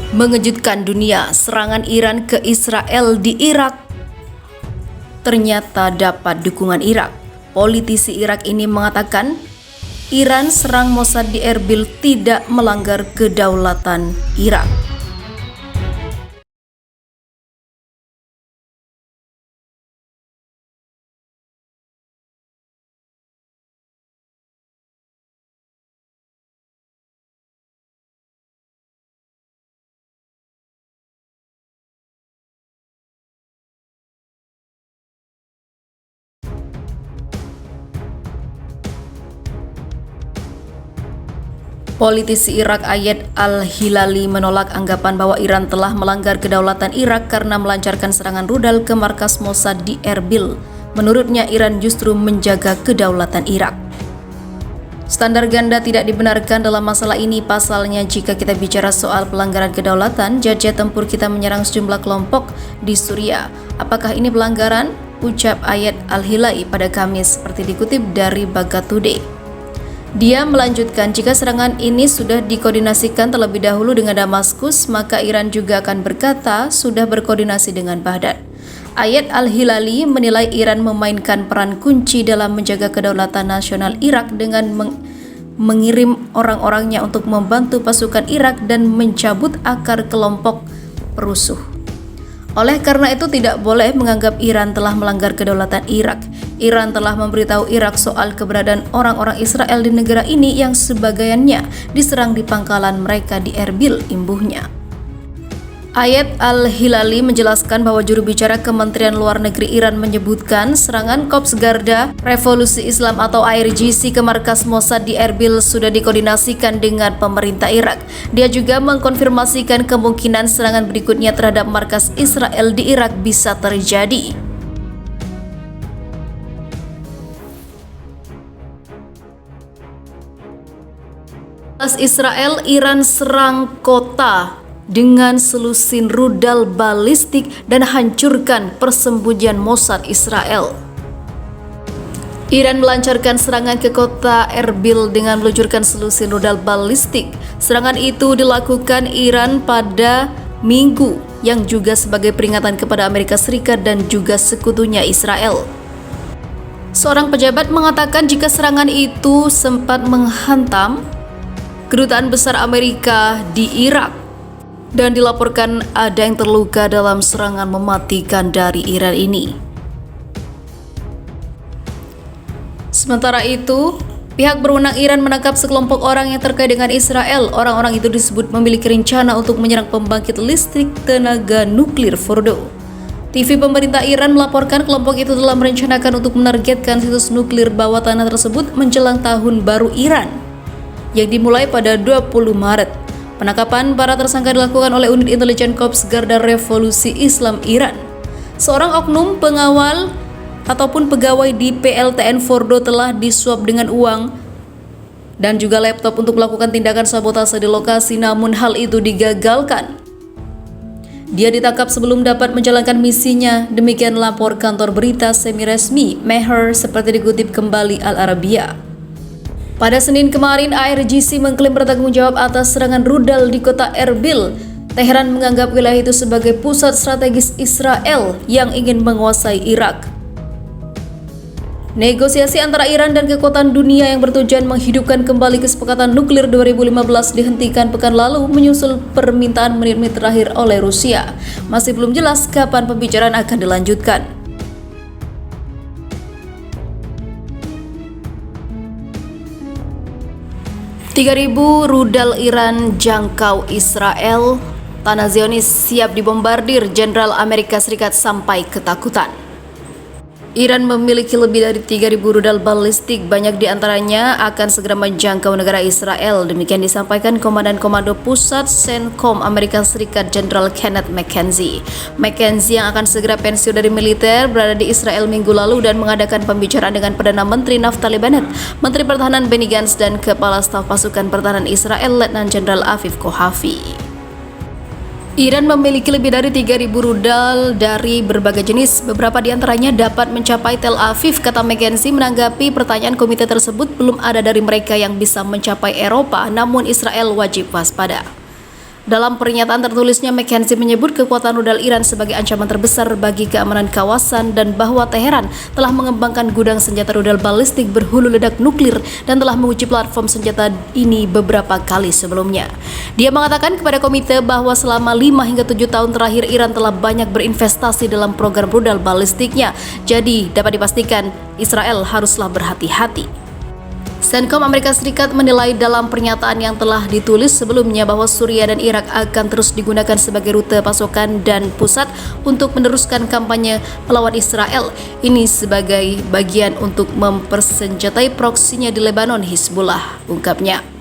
Mengejutkan dunia, serangan Iran ke Israel di Irak ternyata dapat dukungan Irak. Politisi Irak ini mengatakan Iran serang Mossad di Erbil tidak melanggar kedaulatan Irak. Politisi Irak Ayad Al-Hilali menolak anggapan bahwa Iran telah melanggar kedaulatan Irak karena melancarkan serangan rudal ke markas Mossad di Erbil. Menurutnya, Iran justru menjaga kedaulatan Irak. Standar ganda tidak dibenarkan dalam masalah ini. Pasalnya, jika kita bicara soal pelanggaran kedaulatan, jajah tempur kita menyerang sejumlah kelompok di Suriah. Apakah ini pelanggaran? Ucap Ayad Al-Hilali pada Kamis, seperti dikutip dari Baghdad Today. Dia melanjutkan, jika serangan ini sudah dikoordinasikan terlebih dahulu dengan Damaskus, maka Iran juga akan berkata sudah berkoordinasi dengan Baghdad. Ayad Al-Hilali menilai Iran memainkan peran kunci dalam menjaga kedaulatan nasional Irak dengan mengirim orang-orangnya untuk membantu pasukan Irak dan mencabut akar kelompok perusuh. Oleh karena itu tidak boleh menganggap Iran telah melanggar kedaulatan Irak. Iran telah memberitahu Irak soal keberadaan orang-orang Israel di negara ini yang sebagiannya diserang di pangkalan mereka di Erbil, imbuhnya. Ayad Al-Hilali menjelaskan bahwa juru bicara Kementerian Luar Negeri Iran menyebutkan serangan Korps Garda Revolusi Islam atau IRGC ke markas Mossad di Erbil sudah dikoordinasikan dengan pemerintah Irak. Dia juga mengkonfirmasikan kemungkinan serangan berikutnya terhadap markas Israel di Irak bisa terjadi. Israel, Iran serang kota dengan selusin rudal balistik dan hancurkan persembunyian Mossad Israel. Iran melancarkan serangan ke kota Erbil dengan meluncurkan selusin rudal balistik. Serangan itu dilakukan Iran pada Minggu, yang juga sebagai peringatan kepada Amerika Serikat dan juga sekutunya Israel. Seorang pejabat mengatakan jika serangan itu sempat menghantam kedutaan besar Amerika di Irak, dan dilaporkan ada yang terluka dalam serangan mematikan dari Iran ini. Sementara itu, pihak berwenang Iran menangkap sekelompok orang yang terkait dengan Israel. Orang-orang itu disebut memiliki rencana untuk menyerang pembangkit listrik tenaga nuklir Fordo. TV pemerintah Iran melaporkan kelompok itu telah merencanakan untuk menargetkan situs nuklir bawah tanah tersebut menjelang tahun baru Iran, yang dimulai pada 20 Maret. Penangkapan para tersangka dilakukan oleh unit intelijen Korps Garda Revolusi Islam Iran. Seorang oknum pengawal ataupun pegawai di PLTN Fordo telah disuap dengan uang dan juga laptop untuk melakukan tindakan sabotase di lokasi, namun hal itu digagalkan. Dia ditangkap sebelum dapat menjalankan misinya, demikian lapor kantor berita semi-resmi Mehr seperti dikutip kembali Al Arabiya. Pada Senin kemarin, IRGC mengklaim bertanggung jawab atas serangan rudal di kota Erbil. Teheran menganggap wilayah itu sebagai pusat strategis Israel yang ingin menguasai Irak. Negosiasi antara Iran dan kekuatan dunia yang bertujuan menghidupkan kembali kesepakatan nuklir 2015 dihentikan pekan lalu menyusul permintaan menit-menit terakhir oleh Rusia. Masih belum jelas kapan pembicaraan akan dilanjutkan. Ribu rudal Iran jangkau Israel. Tanah Zionis siap dibombardir. Jenderal Amerika Serikat sampai ketakutan. Iran memiliki lebih dari 3.000 rudal balistik, banyak diantaranya akan segera menjangkau negara Israel. Demikian disampaikan Komandan Komando Pusat CENTCOM Amerika Serikat Jenderal Kenneth McKenzie. McKenzie yang akan segera pensiun dari militer berada di Israel minggu lalu dan mengadakan pembicaraan dengan Perdana Menteri Naftali Bennett, Menteri Pertahanan Benny Gantz, dan Kepala Staf Pasukan Pertahanan Israel Letnan Jenderal Afif Kohafi. Iran memiliki lebih dari 3.000 rudal dari berbagai jenis. Beberapa di antaranya dapat mencapai Tel Aviv, kata McKenzie. Menanggapi pertanyaan komite tersebut, belum ada dari mereka yang bisa mencapai Eropa, namun Israel wajib waspada. Dalam pernyataan tertulisnya, McKenzie menyebut kekuatan rudal Iran sebagai ancaman terbesar bagi keamanan kawasan dan bahwa Teheran telah mengembangkan gudang senjata rudal balistik berhulu ledak nuklir dan telah menguji platform senjata ini beberapa kali sebelumnya. Dia mengatakan kepada komite bahwa selama 5 hingga 7 tahun terakhir Iran telah banyak berinvestasi dalam program rudal balistiknya, jadi dapat dipastikan Israel haruslah berhati-hati. CENTCOM Amerika Serikat menilai dalam pernyataan yang telah ditulis sebelumnya bahwa Suriah dan Irak akan terus digunakan sebagai rute pasokan dan pusat untuk meneruskan kampanye melawan Israel. Ini sebagai bagian untuk mempersenjatai proksinya di Lebanon, Hizbullah, ungkapnya.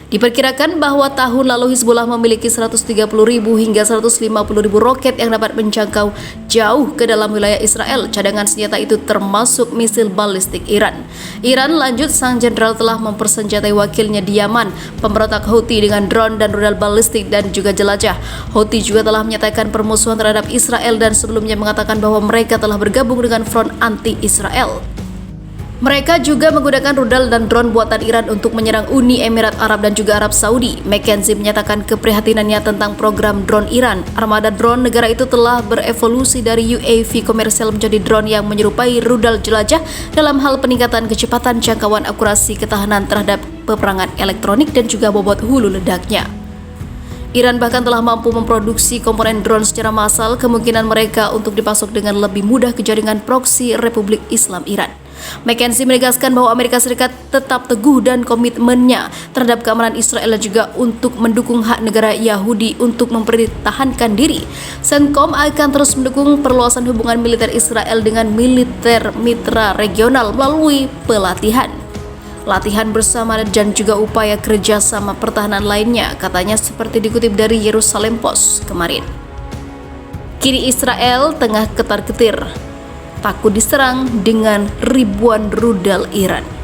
Diperkirakan bahwa tahun lalu Hizbullah memiliki 130.000 hingga 150.000 roket yang dapat menjangkau jauh ke dalam wilayah Israel. Cadangan senjata itu termasuk misil balistik Iran. Iran lanjut, sang jenderal telah mempersenjatai wakilnya di Yaman, pemberontak Houthi dengan drone dan rudal balistik dan juga jelajah. Houthi juga telah menyatakan permusuhan terhadap Israel dan sebelumnya mengatakan bahwa mereka telah bergabung dengan front anti-Israel. Mereka juga menggunakan rudal dan drone buatan Iran untuk menyerang Uni Emirat Arab dan juga Arab Saudi. McKenzie menyatakan keprihatinannya tentang program drone Iran. Armada drone negara itu telah berevolusi dari UAV komersial menjadi drone yang menyerupai rudal jelajah dalam hal peningkatan kecepatan, jangkauan, akurasi, ketahanan terhadap peperangan elektronik dan juga bobot hulu ledaknya. Iran bahkan telah mampu memproduksi komponen drone secara massal, kemungkinan mereka untuk dipasok dengan lebih mudah ke jaringan proksi Republik Islam Iran. McKenzie menegaskan bahwa Amerika Serikat tetap teguh dan komitmennya terhadap keamanan Israel dan juga untuk mendukung hak negara Yahudi untuk mempertahankan diri. CENTCOM akan terus mendukung perluasan hubungan militer Israel dengan militer mitra regional melalui pelatihan, latihan bersama dan juga upaya kerjasama pertahanan lainnya, katanya seperti dikutip dari Yerusalem Post kemarin. Kini Israel tengah ketar-ketir, takut diserang dengan ribuan rudal Iran.